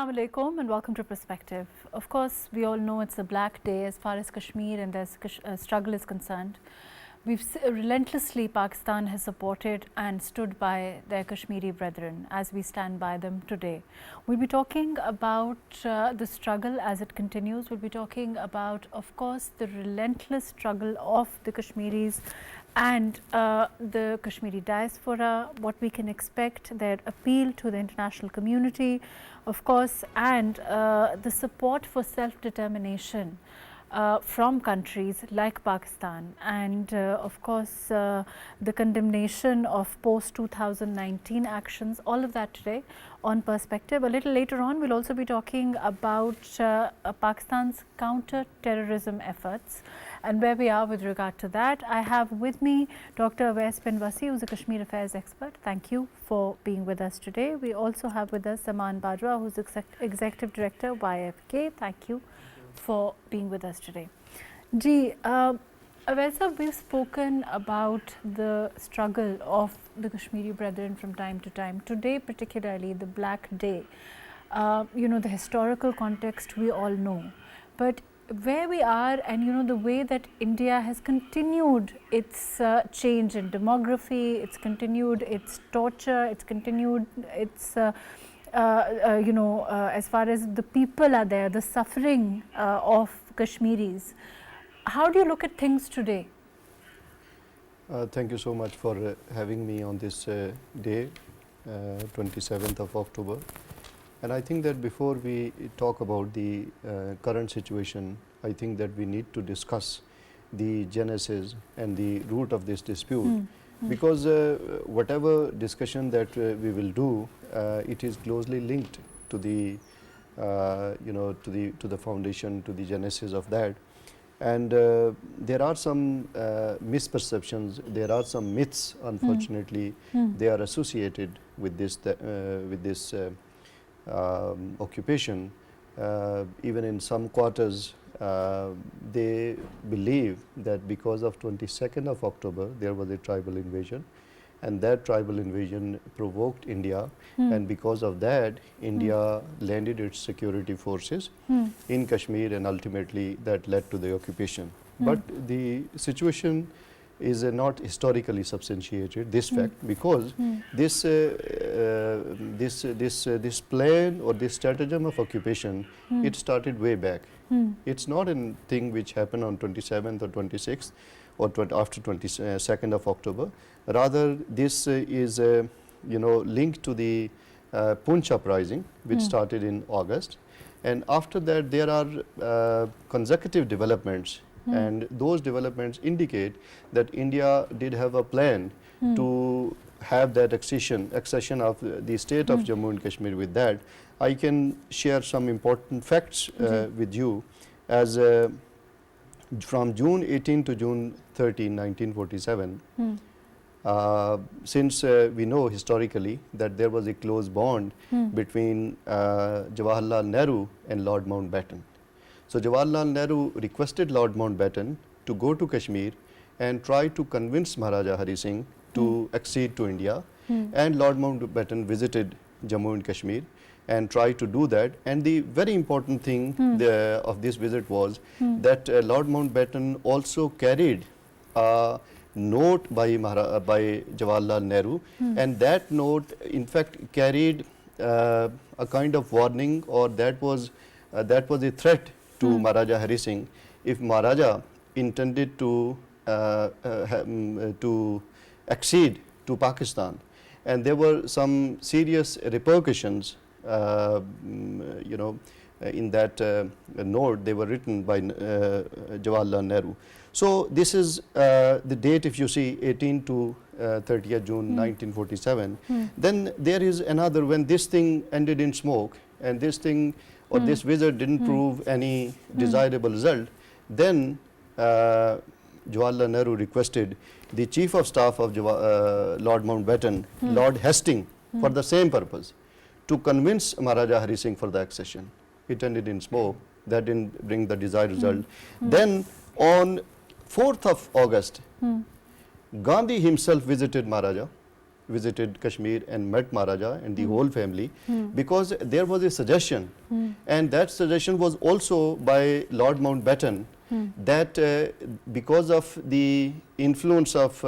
Assalamu alaikum and welcome to Perspective. Of course, we all know it's a black day as far as Kashmir and their struggle is concerned. Relentlessly, Pakistan has supported and stood by their Kashmiri brethren as we stand by them today. We'll be talking about the struggle as it continues. We'll be talking about, of course, the relentless struggle of the Kashmiris and the Kashmiri diaspora, what we can expect, their appeal to the international community, of course, and the support for self-determination from countries like Pakistan, and of course the condemnation of post-2019 actions, all of that today on Perspective. A little later on, we'll also be talking about Pakistan's counter-terrorism efforts and where we are with regard to that. I have with me Dr. Awais Bin Wasi, who is a Kashmir affairs expert. Thank you for being with us today. We also have with us Zaman Bajwa, who is Executive Director YFK. Thank you for being with us today. Awais, we've spoken about the struggle of the Kashmiri brethren from time to time. Today particularly, the Black Day, the historical context we all know. But where we are and the way that India has continued its change in demography, it's continued its torture, it's continued its as far as the people are there, the suffering of Kashmiris. How do you look at things today? Thank you so much for having me on this day, 27th of October. And I think that before we talk about the current situation, I think that we need to discuss the genesis and the root of this dispute. Because whatever discussion that we will do, it is closely linked to the to the foundation, to the genesis of that. And there are some misperceptions, there are some myths, unfortunately, they are associated with this occupation. Even in some quarters, they believe that because of 22nd of October there was a tribal invasion, and that tribal invasion provoked India, and because of that India landed its security forces in Kashmir, and ultimately that led to the occupation. But the situation is not historically substantiated, this fact, because this plan or this stratagem of occupation, it started way back. It's not a thing which happened on 27th or 26th or after 22nd of October. Rather, this is linked to the Punch uprising, which started in August, and after that there are consecutive developments. And those developments indicate that India did have a plan to have that accession of the state of Jammu and Kashmir. With that, I can share some important facts with you. As from June 18 to June 13, 1947, since we know historically that there was a close bond between Jawaharlal Nehru and Lord Mountbatten. So Jawaharlal Nehru requested Lord Mountbatten to go to Kashmir and try to convince Maharaja Hari Singh to accede to India, and Lord Mountbatten visited Jammu and Kashmir and tried to do that. And the very important thing of this visit was that Lord Mountbatten also carried a note by Jawaharlal Nehru, and that note in fact carried a kind of warning, or that was a threat to Maharaja Hari Singh if Maharaja intended to accede to Pakistan. And there were some serious repercussions in that note. They were written by Jawaharlal Nehru. So this is the date, if you see, 18 to 30th June 1947. Then there is another, when this thing ended in smoke and this thing or this visit didn't prove any desirable result, then Jawaharlal Nehru requested the Chief of Staff of Lord Mountbatten, Lord Hastings, for the same purpose, to convince Maharaja Hari Singh for the accession. It ended in smoke. That didn't bring the desired result. Then on 4th of August, Gandhi himself visited Maharaja visited Kashmir and met Maharaja and the whole family, because there was a suggestion, and that suggestion was also by Lord Mountbatten, that because of the influence of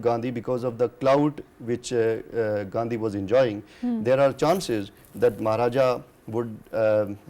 Gandhi, because of the clout which Gandhi was enjoying, there are chances that Maharaja would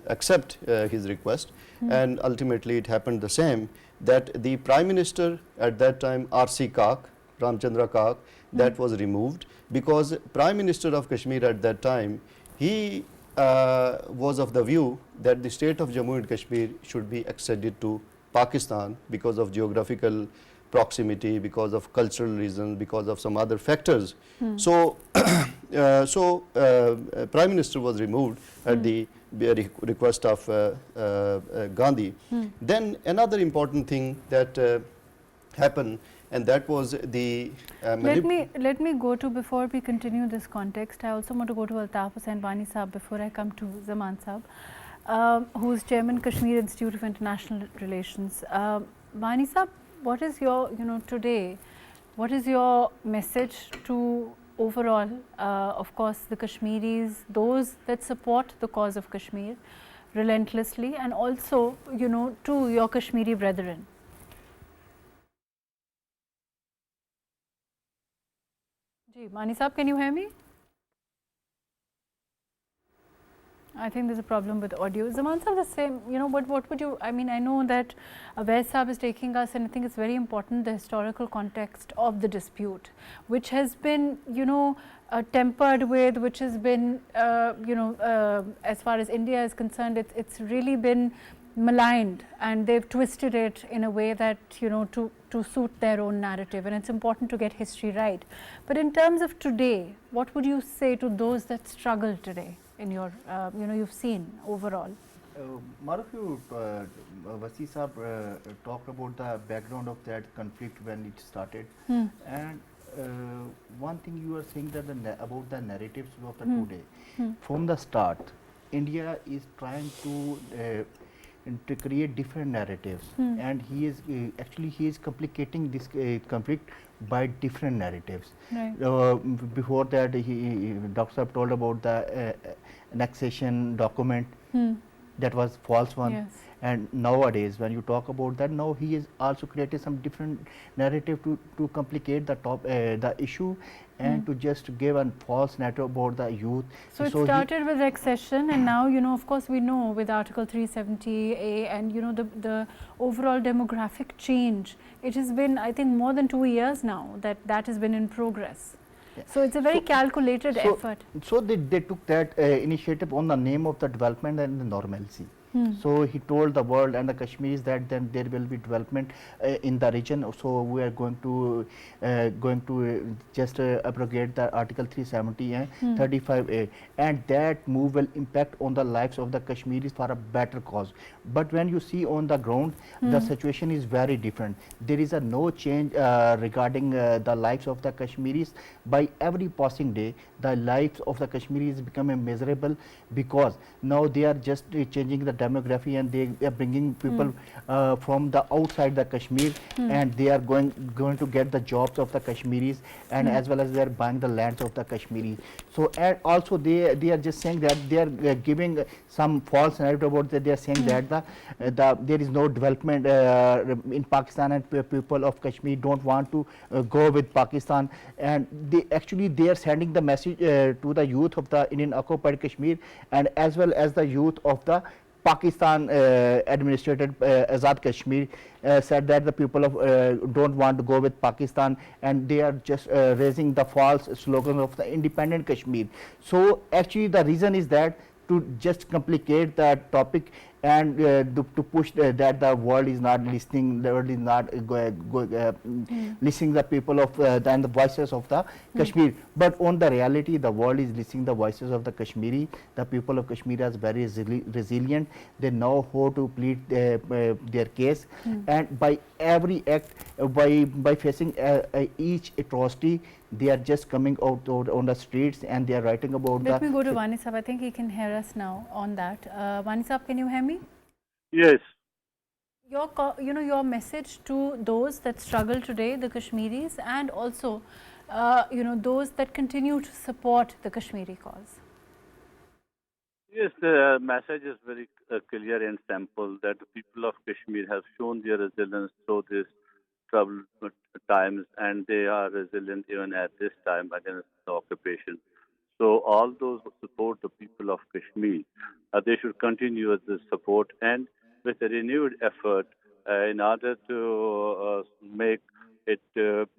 accept his request, and ultimately it happened the same, that the Prime Minister at that time, R.C. Kak, Ramchandra Kak, that was removed, because Prime Minister of Kashmir at that time, he was of the view that the state of Jammu and Kashmir should be acceded to Pakistan because of geographical proximity, because of cultural reasons, because of some other factors. So, Prime Minister was removed at the request of Gandhi. Then another important thing that happened, and that was the let me go to, before we continue this context, I also want to go to Altaf and Wani Sahab before I come to Zaman Sahab, who is Chairman, Kashmir Institute of International Relations. Wani Sahab, what is your, today, what is your message to overall, of course, the Kashmiris, those that support the cause of Kashmir relentlessly, and also, to your Kashmiri brethren? Wani Sahab, can you hear me? I think there's a problem with audio. Zaman Sahab, the same, what would you, I mean, I know that Awais Sahab is taking us, and I think it's very important, the historical context of the dispute, which has been, tempered with, which has been, as far as India is concerned, it's really been maligned, and they've twisted it in a way that, to suit their own narrative, and it's important to get history right. But in terms of today, what would you say to those that struggle today in your, you've seen overall? Mahrukh, Wasi Sahab talked about the background of that conflict when it started, and one thing you are saying that about the narratives of the today. From the start, India is trying to create different narratives, and he is complicating this conflict by different narratives. Right. Before that, Dr. Saab told about the annexation document. That was false one. Yes. And nowadays, when you talk about that, now he has also created some different narrative to complicate the issue, and to just give a false narrative about the youth. So it started with accession, and now, of course, we know with Article 370A and, the overall demographic change, it has been, I think, more than 2 years now that has been in progress. So it's a very calculated effort. So they took that initiative on the name of the development and the normalcy. So he told the world and the Kashmiris that then there will be development in the region. So we are going to just abrogate the Article 370 and 35A, and that move will impact on the lives of the Kashmiris for a better cause. But when you see on the ground, the situation is very different. There is no change regarding the lives of the Kashmiris. By every passing day, the lives of the Kashmiris becoming miserable, because now they are just changing the demography, and they are bringing people from the outside the Kashmir, and they are going to get the jobs of the Kashmiris, and as well as they are buying the lands of the Kashmiris. So and also they are just saying that they are giving some false narrative about that. They are saying that there is no development in Pakistan, and people of Kashmir don't want to go with Pakistan, and they are sending the message to the youth of the Indian occupied Kashmir, and as well as the youth of the Pakistan administrated Azad Kashmir, said that the people of don't want to go with Pakistan, and they are just raising the false slogan of the independent Kashmir. So actually the reason is that to just complicate that topic, and to push that the world is not listening, the world is not listening the people of and the voices of the Kashmir. But on the reality, the world is listening the voices of the Kashmiri. The people of Kashmir are very resilient. They know how to plead their case, and by every act, by facing each atrocity, they are just coming out on the streets, and they are writing about Let me go to Wani Sahab. I think he can hear us now on that. Wani Sahab, can you hear me? Yes. Your message to those that struggle today, the Kashmiris, and also those that continue to support the Kashmiri cause? Yes, the message is very clear and simple that the people of Kashmir have shown their resilience through these troubled times, and they are resilient even at this time against the occupation. So all those who support the people of Kashmir, they should continue with this support and with a renewed effort in order to make it. It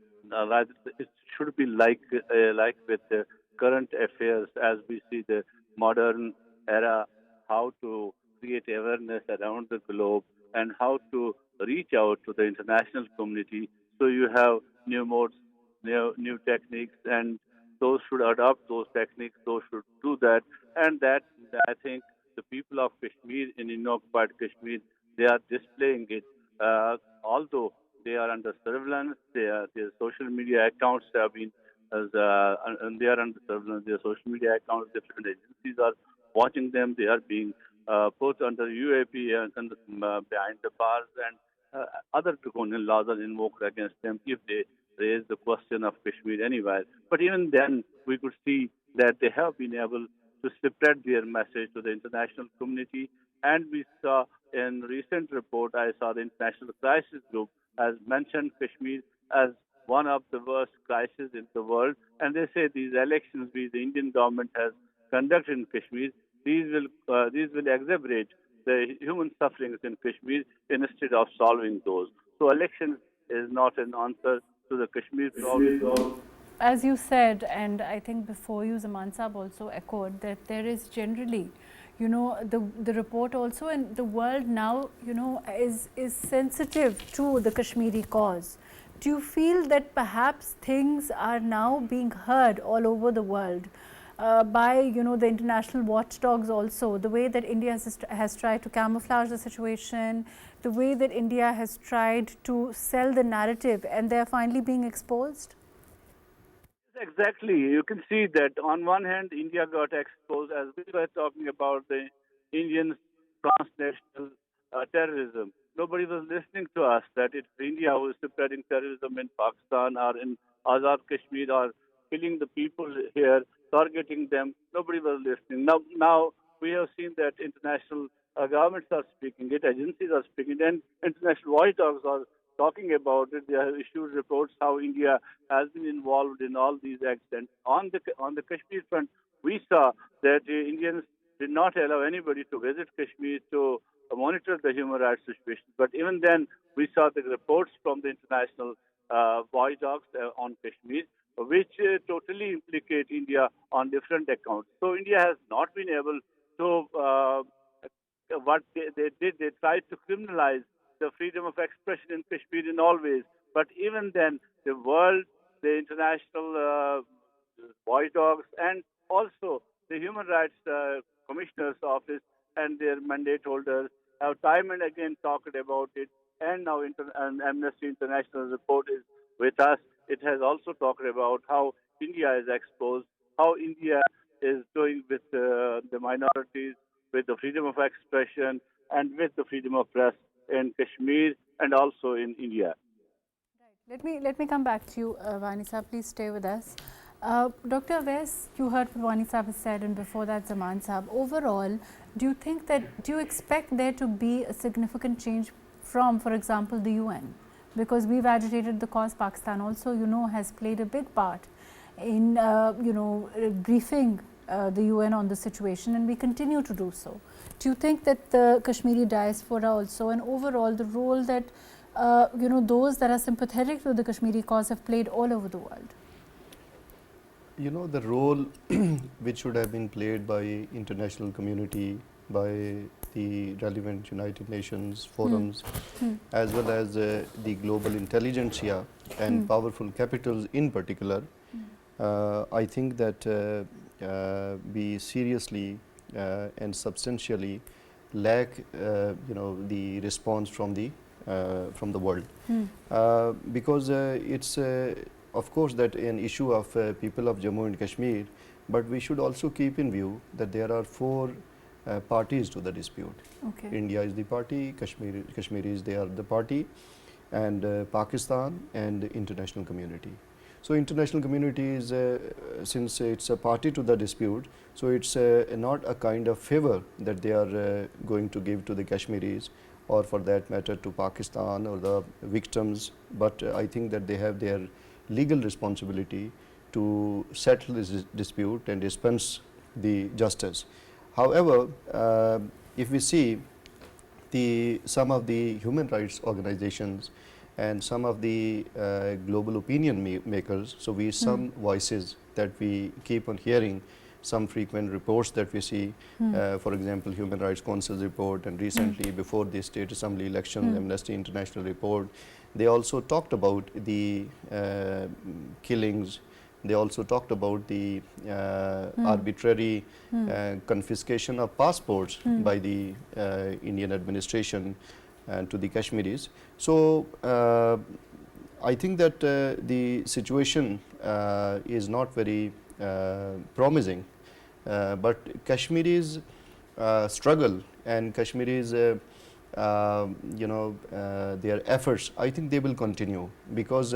should be like with the current affairs as we see the modern era, how to create awareness around the globe and how to reach out to the international community. So you have new modes, new techniques, and those should adopt those techniques, those should do that. And that, I think, the people of Kashmir in occupied Kashmir, they are displaying it. Although they are under surveillance, their social media accounts have been, and they are under surveillance, their social media accounts, different agencies are watching them. They are being put under UAP and behind the bars, and other draconian laws are invoked against them if they raise the question of Kashmir anywhere. But even then, we could see that they have been able to spread their message to the international community. And we saw in recent report, I saw the International Crisis Group has mentioned Kashmir as one of the worst crises in the world. And they say these elections which the Indian government has conducted in Kashmir, these will exacerbate the human sufferings in Kashmir instead of solving those. So elections is not an answer to the Kashmir problem. As you said, and I think before you, Zaman Saab also echoed that there is generally, the report also, and the world now, is sensitive to the Kashmiri cause. Do you feel that perhaps things are now being heard all over the world by, the international watchdogs also, the way that India has tried to camouflage the situation, the way that India has tried to sell the narrative, and they are finally being exposed? Exactly. You can see that on one hand, India got exposed as we were talking about the Indian transnational terrorism. Nobody was listening to us that it's India who is spreading terrorism in Pakistan or in Azad Kashmir or killing the people here, targeting them. Nobody was listening. Now we have seen that international governments are speaking it, agencies are speaking it, and international watchdogs are talking about it. They have issued reports how India has been involved in all these acts. And on the Kashmir front, we saw that Indians did not allow anybody to visit Kashmir to monitor the human rights situation. But even then, we saw the reports from the international watchdogs on Kashmir, which totally implicate India on different accounts. So India has not been able to what they did. They tried to criminalize the freedom of expression in Kashmir in all ways. But even then, the world, the international watchdogs, and also the Human Rights Commissioner's Office and their mandate holders have time and again talked about it. And now an Amnesty International report is with us. It has also talked about how India is exposed, how India is doing with the minorities, with the freedom of expression, and with the freedom of press in Kashmir and also in India. Right. Let me come back to you, Wani Saab. Please stay with us. Dr. Awais, you heard what Wani Saab has said, and before that, Zaman Saab. Overall, do you expect there to be a significant change from, for example, the UN? Because we've agitated the cause. Pakistan also, has played a big part in, briefing the UN on the situation, and we continue to do so. Do you think that the Kashmiri diaspora also, and overall the role that those that are sympathetic to the Kashmiri cause have played all over the world? The role which should have been played by international community, by the relevant United Nations forums, as well as the global intelligentsia and powerful capitals in particular, I think that we seriously and substantially lack, the response from the world, because it's of course that an issue of people of Jammu and Kashmir, but we should also keep in view that there are four parties to the dispute. Okay. India is the party, Kashmiris they are the party, and Pakistan and the international community. So international community is, since it's a party to the dispute, so it's not a kind of favor that they are going to give to the Kashmiris, or for that matter to Pakistan or the victims, but I think that they have their legal responsibility to settle this dispute and dispense the justice. However, if we see some of the human rights organizations and some of the global opinion makers, so some voices that we keep on hearing, some frequent reports that we see, for example, Human Rights Council's report, and recently before the State Assembly elections, Amnesty International report, they also talked about the killings. They also talked about the arbitrary confiscation of passports by the Indian administration to the Kashmiris. So I think that the situation is not very promising, but Kashmiris struggle and Kashmiris their efforts, I think they will continue, because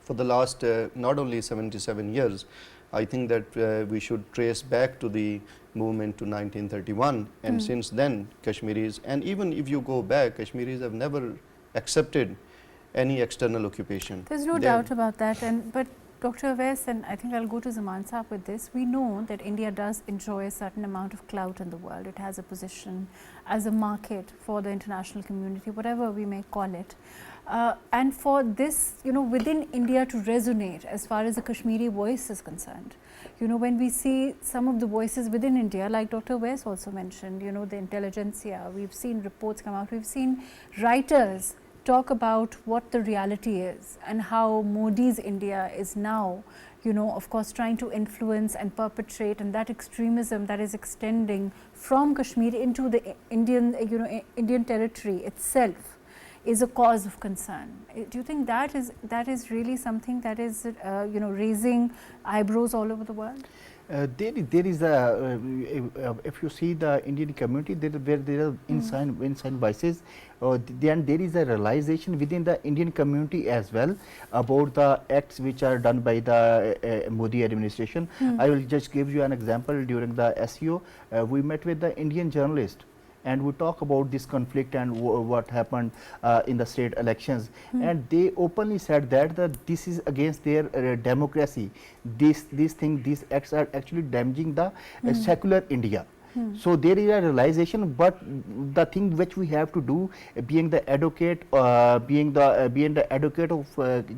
for the last not only 77 years, I think that we should trace back to the movement to 1931, and since then Kashmiris, and even if you go back, Kashmiris have never accepted any external occupation. There's no doubt about that, but Dr. Awais, and I think I'll go to Zaman Saab with this, we know that India does enjoy a certain amount of clout in the world. It has a position as a market for the international community, whatever we may call it. And for this, within India to resonate as far as the Kashmiri voice is concerned, when we see some of the voices within India, like Dr. Awais also mentioned, the intelligentsia, we've seen reports come out, we've seen writers talk about what the reality is and how Modi's India is now, of course, trying to influence and perpetrate, and that extremism that is extending from Kashmir into the Indian territory itself is a cause of concern. Do you think that is really something that is raising eyebrows all over the world? There is if you see the Indian community, there are inside voices, then there is a realization within the Indian community as well about the acts which are done by the Modi administration. I will just give you an example. During the SEO, we met with the Indian journalist, and we talk about this conflict and what happened in the state elections, and they openly said that this is against their democracy. These acts are actually damaging the secular India. So there is a realization, but the thing which we have to do, being the advocate, being the advocate of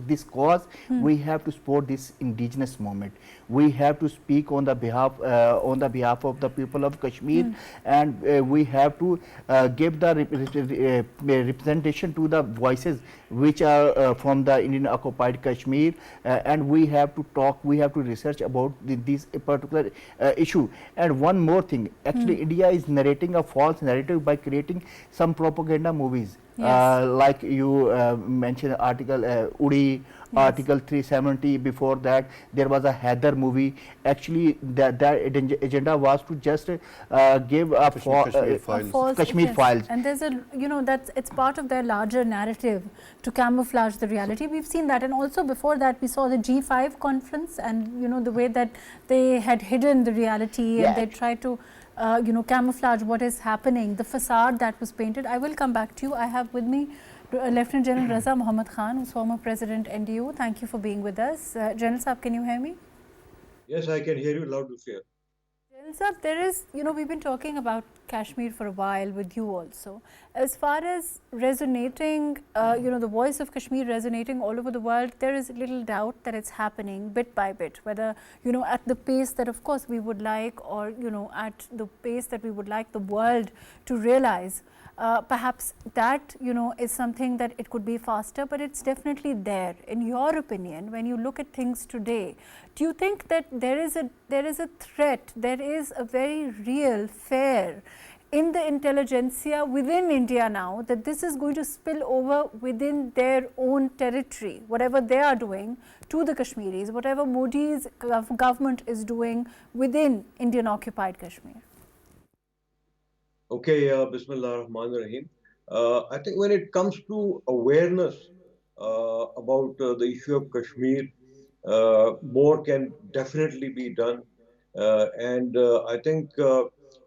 this cause, we have to support this indigenous movement. We have to speak on the behalf of the people of Kashmir, and we have to give the representation to the voices which are from the Indian occupied Kashmir, and we have to talk, we have to research about this particular issue. And one more thing, actually India is narrating a false narrative by creating some propaganda movies. Yes. Like you mentioned article Udi, Yes. Article 370. Before that, there was a Heather movie. Actually, that agenda was to just give a Kashmir Files. false, Kashmir yes. Files. And there's it's part of their larger narrative to camouflage the reality. We've seen that, and also before that we saw the G5 conference, and the way that they had hidden the reality, and they tried to camouflage what is happening, the facade that was painted. I will come back to you. I have with me Lieutenant General Raza Muhammad Khan, who's former President NDU. Thank you for being with us. General Saab, can you hear me? Yes, I can hear you loud and clear. General Saab, there is, we've been talking about Kashmir for a while with you also. As far as resonating, the voice of Kashmir resonating all over the world, there is little doubt that it's happening bit by bit, whether, at the pace that of course we would like, or, at the pace that we would like the world to realize. Perhaps that is something that it could be faster, but it's definitely there. In your opinion, when you look at things today, do you think that there is a threat, there is a very real fear in the intelligentsia within India now, that this is going to spill over within their own territory, whatever they are doing to the Kashmiris, whatever Modi's government is doing within Indian occupied Kashmir? Okay, Bismillah Rahman Rahim. I think when it comes to awareness about the issue of Kashmir, More can definitely be done. And I think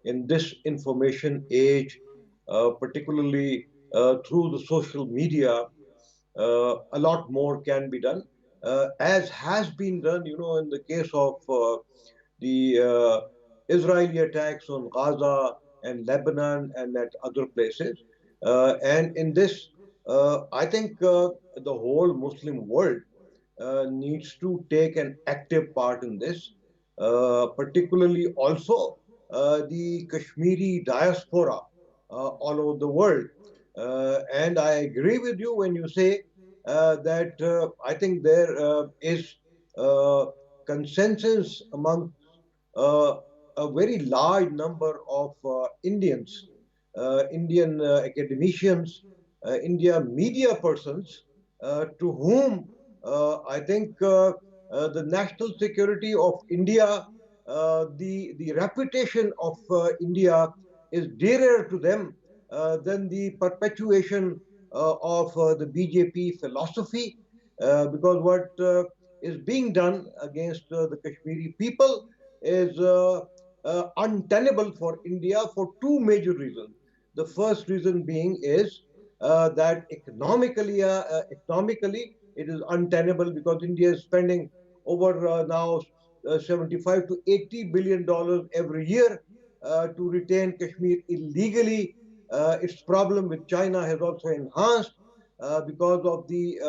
in this information age, particularly through the social media, a lot more can be done, as has been done, in the case of the Israeli attacks on Gaza and Lebanon and at other places. And in this, I think the whole Muslim world needs to take an active part in this, particularly also the Kashmiri diaspora all over the world. And I agree with you when you say that I think there is consensus among uh, a very large number of Indians, Indian academicians, India media persons, to whom I think the national security of India, the reputation of India is dearer to them than the perpetuation of the BJP philosophy, because what is being done against the Kashmiri people is untenable for India for two major reasons. The first reason being is that economically it is untenable because India is spending over now 75 to 80 billion dollars every year to retain Kashmir illegally. Its problem with China has also enhanced because of the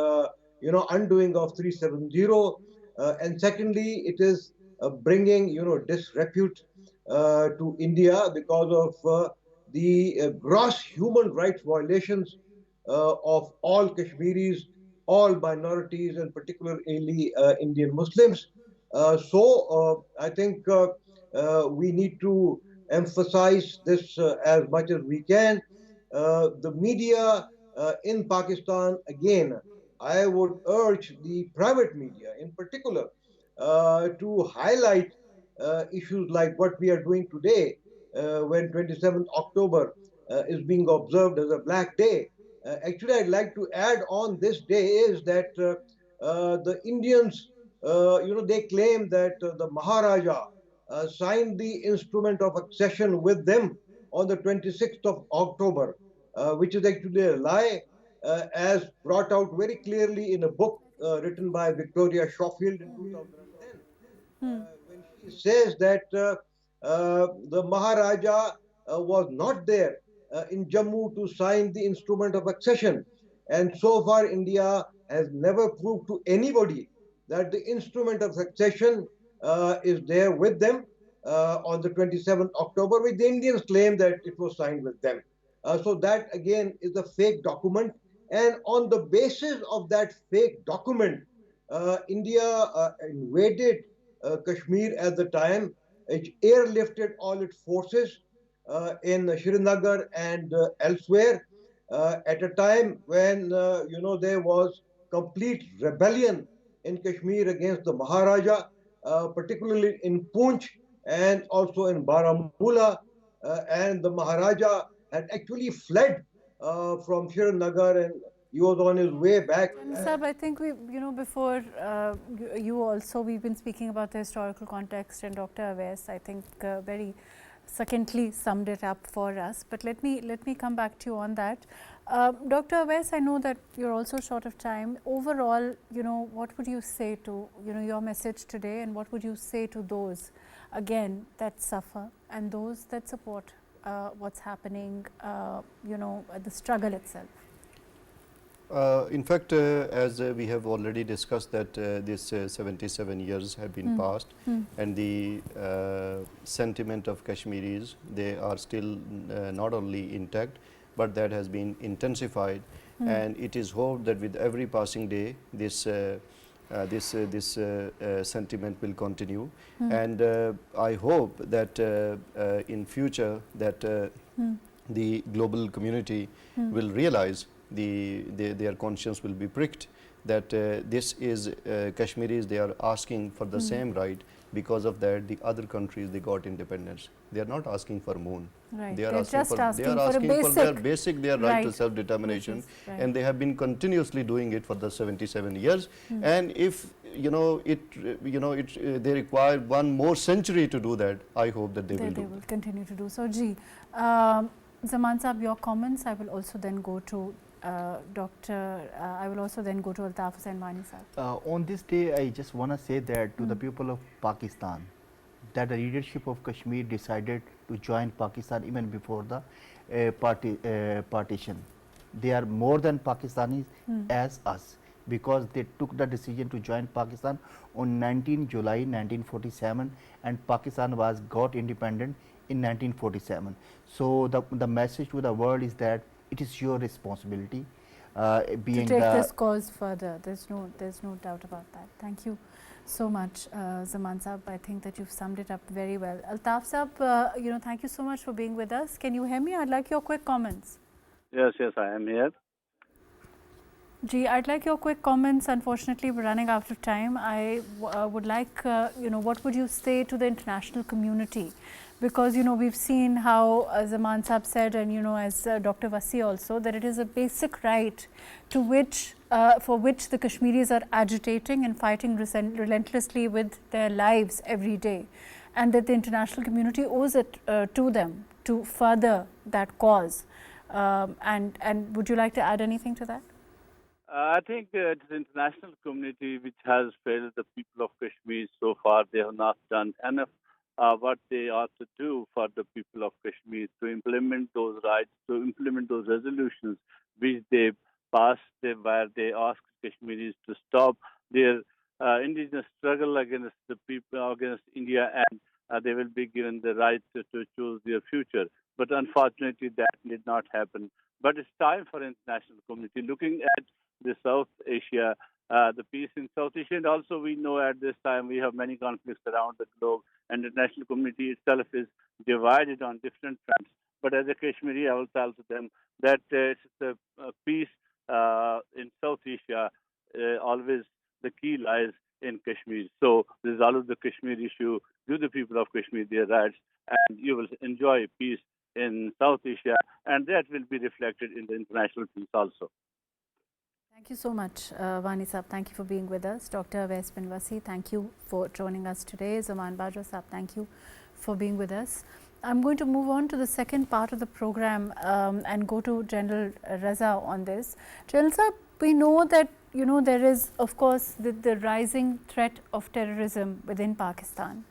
undoing of 370, and secondly, it is bringing disrepute to India because of the gross human rights violations of all Kashmiris, all minorities, and particularly Indian Muslims. I think we need to emphasize this as much as we can. The media in Pakistan, again, I would urge the private media in particular to highlight issues like what we are doing today when 27th October is being observed as a Black Day. Actually, I'd like to add on this day is that the Indians, they claim that the Maharaja signed the instrument of accession with them on the 26th of October, which is actually a lie, as brought out very clearly in a book written by Victoria Schofield in 2010, when she says that the Maharaja was not there in Jammu to sign the instrument of accession. And so far, India has never proved to anybody that the instrument of accession is there with them on the 27th October, which the Indians claim that it was signed with them. So that again is a fake document. And on the basis of that fake document, India invaded Kashmir at the time. It airlifted all its forces in Srinagar and elsewhere at a time when there was complete rebellion in Kashmir against the Maharaja, particularly in Poonch and also in Baramulla, and the Maharaja had actually fled from Srinagar and he was on his way back. Sab, I think we, before you also, we've been speaking about the historical context, and Dr. Awais, I think, very succinctly summed it up for us. But let me come back to you on that. Dr. Awais, I know that you're also short of time. Overall, what would you say to, your message today, and what would you say to those, again, that suffer and those that support what's happening, the struggle itself? In fact, as we have already discussed that this 77 years have been passed, and the sentiment of Kashmiris, they are still not only intact, but that has been intensified, and it is hoped that with every passing day this sentiment will continue, and I hope that in future that the global community will realize, their conscience will be pricked, that this is Kashmiris, they are asking for the same right. Because of that, the other countries, they got independence. They are not asking for moon. Right. They are They're asking just for, asking they are for asking a for their basic, their right to right. self-determination, Right. and they have been continuously doing it for the 77 years. And if they require one more century to do that. I hope that they will do. They will continue to do so. Zaman Saab, your comments. I will also then go to I will also then go to Altaf Hussain Wani Saab. On this day, I just want to say that to the people of Pakistan, that the leadership of Kashmir decided to join Pakistan even before the partition. They are more than Pakistanis as us, because they took the decision to join Pakistan on 19 July 1947, and Pakistan was got independent in 1947. So the message to the world is that it is your responsibility To take this cause further. There's no doubt about that. Thank you so much, Zaman Saab. I think that you've summed it up very well. Altaf Saab, thank you so much for being with us. Can you hear me? I'd like your quick comments. Yes, I am here. I'd like your quick comments. Unfortunately, we're running out of time. I would like, what would you say to the international community? Because, we've seen how Zaman Saab said, and, as Dr. Wasi also, that it is a basic right to which, for which the Kashmiris are agitating and fighting relentlessly with their lives every day, and that the international community owes it to them to further that cause. And would you like to add anything to that? I think it is the international community which has failed the people of Kashmir so far. They have not done enough what they ought to do for the people of Kashmir to implement those rights, to implement those resolutions which they passed, where they asked Kashmiris to stop their indigenous struggle against the people, against India, and they will be given the right to choose their future. But unfortunately, that did not happen. But it's time for international community looking at the South Asia, the peace in South Asia, and also we know at this time we have many conflicts around the globe, and the international community itself is divided on different fronts. But as a Kashmiri, I will tell to them that it's the peace in South Asia, always the key lies in Kashmir. So resolve the Kashmir issue, give the people of Kashmir their rights, and you will enjoy peace in South Asia, and that will be reflected in the international peace also. Thank you so much, Wani Saab. Thank you for being with us. Dr. Awais Bin Wasi, thank you for joining us today. Zaman Bajwa Saab, thank you for being with us. I'm going to move on to the second part of the program and go to General Raza on this. General Saab, we know that there is, of course, the rising threat of terrorism within Pakistan.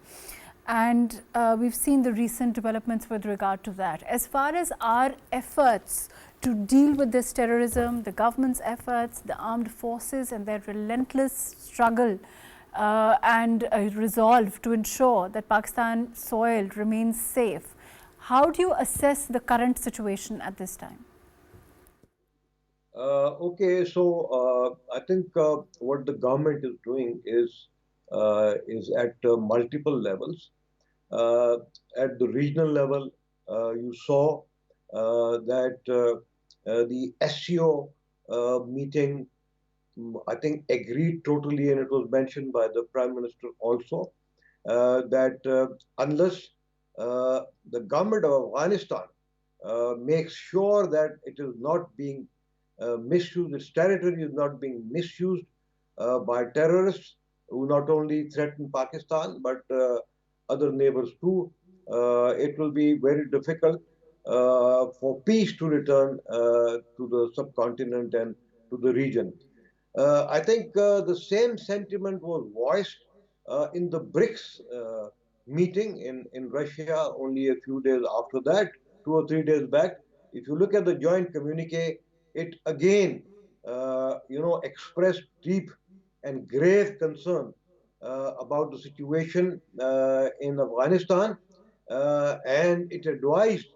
And we've seen the recent developments with regard to that. As far as our efforts to deal with this terrorism, the government's efforts, the armed forces and their relentless struggle and resolve to ensure that Pakistan soil remains safe, how do you assess the current situation at this time? Okay, so I think what the government is doing is at multiple levels. At the regional level, you saw that the SCO meeting, I think, agreed totally, and it was mentioned by the Prime Minister also, that unless the government of Afghanistan makes sure that it is not being misused, its territory is not being misused by terrorists who not only threaten Pakistan but other neighbors too, it will be very difficult for peace to return to the subcontinent and to the region. I think the same sentiment was voiced in the BRICS meeting in Russia only a few days after that, 2 or 3 days back. If you look at the joint communique, it again, expressed deep and grave concern about the situation in Afghanistan, and it advised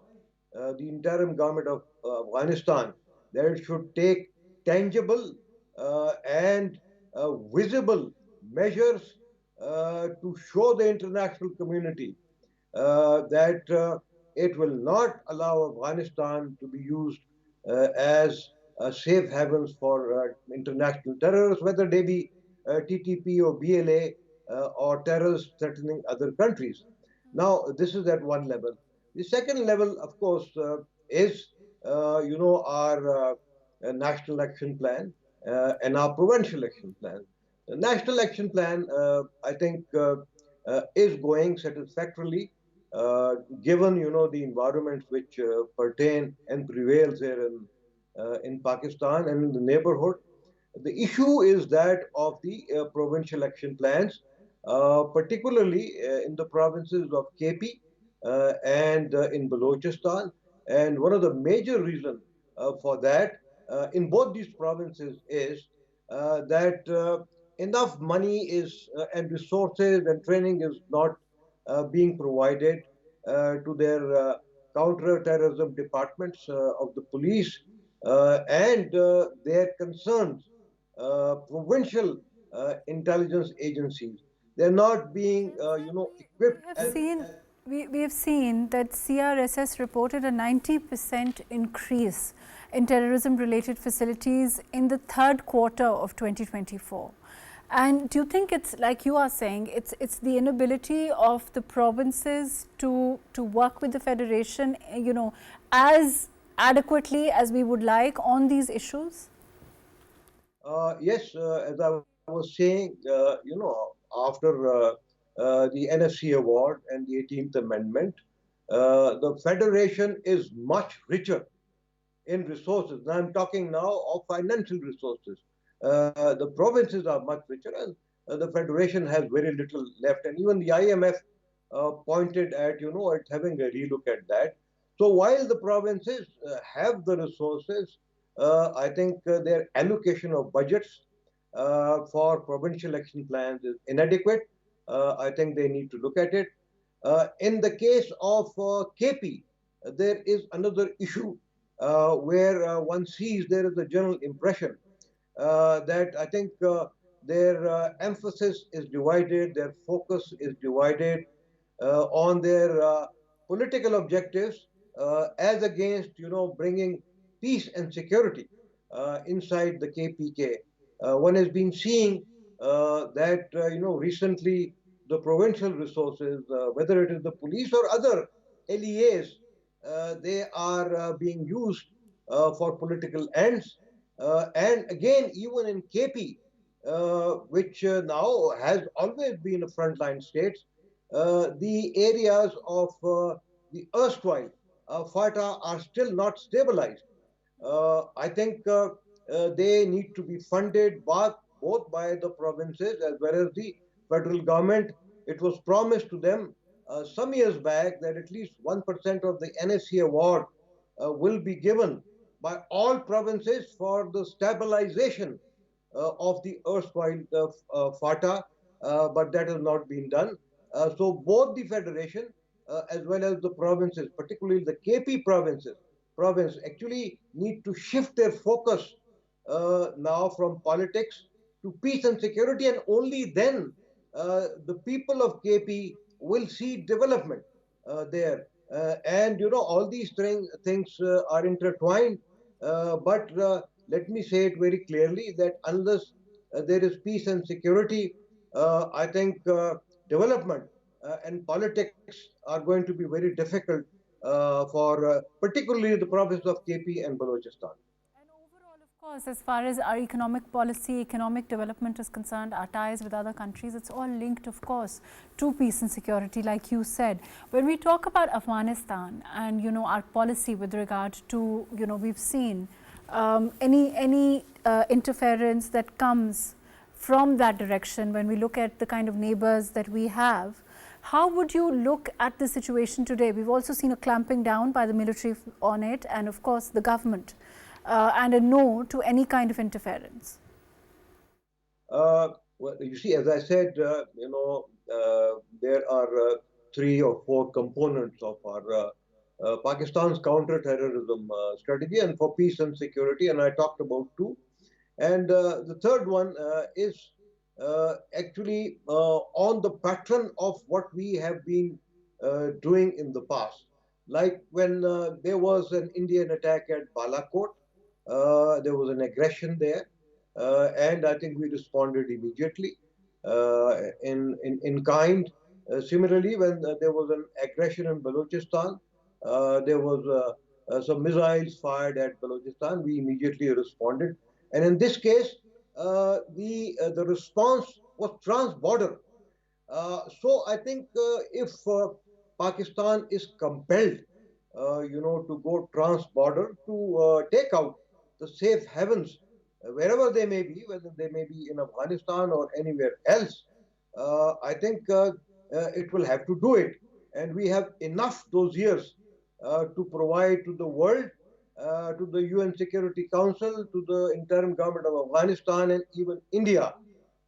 the interim government of Afghanistan that it should take tangible and visible measures to show the international community that it will not allow Afghanistan to be used as safe havens for international terrorists, whether they be TTP or BLA or terrorists threatening other countries. Now, this is at one level. The second level, of course, is our national action plan and our provincial action plan. The National Action Plan, I think, is going satisfactorily, given the environments which pertain and prevails here in Pakistan and in the neighborhood. The issue is that of the provincial action plans, particularly in the provinces of KP and in Balochistan. And one of the major reasons for that in both these provinces is that enough money is and resources and training is not being provided to their counter-terrorism departments of the police and their concerns provincial intelligence agencies. They're not being, equipped. We have seen that CRSS reported a 90% increase in terrorism-related facilities in the third quarter of 2024. And do you think it's like you are saying, it's the inability of the provinces to work with the federation, as adequately as we would like on these issues? Yes, as I was saying, after the NFC award and the 18th Amendment, the Federation is much richer in resources. Now I'm talking now of financial resources. The provinces are much richer and the Federation has very little left. And even the IMF pointed at, at having a relook at that. So while the provinces have the resources, I think their allocation of budgets for provincial action plans is inadequate. I think they need to look at it. In the case of KP, there is another issue where one sees there is a general impression that I think their emphasis is divided, their focus is divided on their political objectives as against, bringing peace and security inside the KPK. One has been seeing that, recently the provincial resources, whether it is the police or other LEAs, they are being used for political ends. And again, even in KP, which now has always been a frontline state, the areas of the erstwhile FATA are still not stabilized. I think they need to be funded both by the provinces as well as the federal government. It was promised to them some years back that at least 1% of the NSC award will be given by all provinces for the stabilization of the erstwhile FATA, but that has not been done. So both the federation as well as the provinces, particularly the KP province actually need to shift their focus now from politics to peace and security, and only then the people of KP will see development there. And all these things are intertwined. But let me say it very clearly that unless there is peace and security, I think development and politics are going to be very difficult for particularly the province of KP and Balochistan. And overall, of course, as far as our economic policy, economic development is concerned, our ties with other countries, it's all linked, of course, to peace and security, like you said. When we talk about Afghanistan and, our policy with regard to, we've seen any interference that comes from that direction when we look at the kind of neighbors that we have. How would you look at the situation today? We've also seen a clamping down by the military on it and, of course, the government and a no to any kind of interference. Well, you see, as I said, there are 3 or 4 components of our Pakistan's counter-terrorism strategy and for peace and security, and I talked about 2. And the third one is actually on the pattern of what we have been doing in the past. Like when there was an Indian attack at Balakot, there was an aggression there, and I think we responded immediately in kind. Similarly, when there was an aggression in Balochistan, there was some missiles fired at Balochistan, we immediately responded. And in this case, the response was trans-border. So I think if Pakistan is compelled, to go trans-border to take out the safe havens wherever they may be, whether they may be in Afghanistan or anywhere else, I think it will have to do it. And we have enough those years to provide to the world, to the UN Security Council, to the interim government of Afghanistan and even India,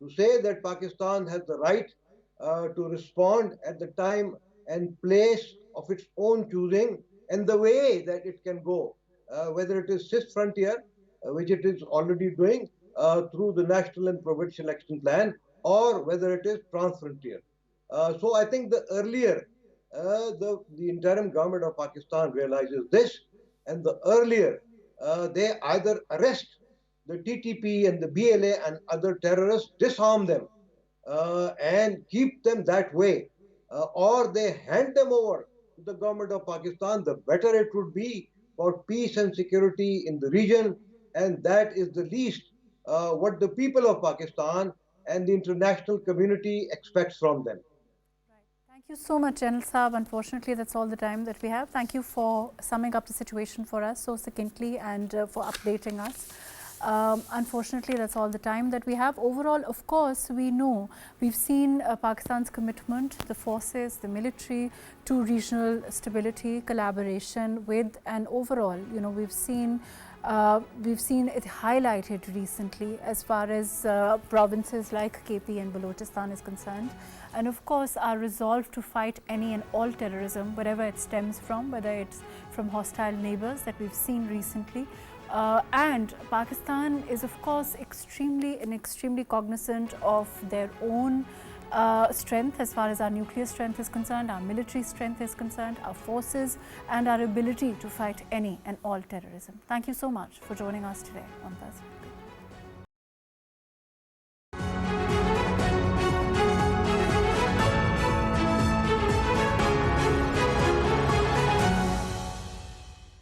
to say that Pakistan has the right to respond at the time and place of its own choosing and the way that it can go, whether it is cis frontier, which it is already doing through the national and provincial action plan, or whether it is trans frontier. So I think the earlier the interim government of Pakistan realizes this, and the earlier they either arrest the TTP and the BLA and other terrorists, disarm them, and keep them that way, or they hand them over to the government of Pakistan, the better it would be for peace and security in the region. And that is the least what the people of Pakistan and the international community expects from them. Thank you so much, General Saab. Unfortunately, that's all the time that we have. Thank you for summing up the situation for us so succinctly and for updating us. Unfortunately, that's all the time that we have. Overall, of course, we know we've seen Pakistan's commitment, the forces, the military, to regional stability, collaboration with, and overall, we've seen it highlighted recently as far as provinces like KP and Balochistan is concerned. And of course, our resolve to fight any and all terrorism, wherever it stems from, whether it's from hostile neighbors that we've seen recently. And Pakistan is, of course, extremely cognizant of their own strength as far as our nuclear strength is concerned, our military strength is concerned, our forces, and our ability to fight any and all terrorism. Thank you so much for joining us today on Thursday.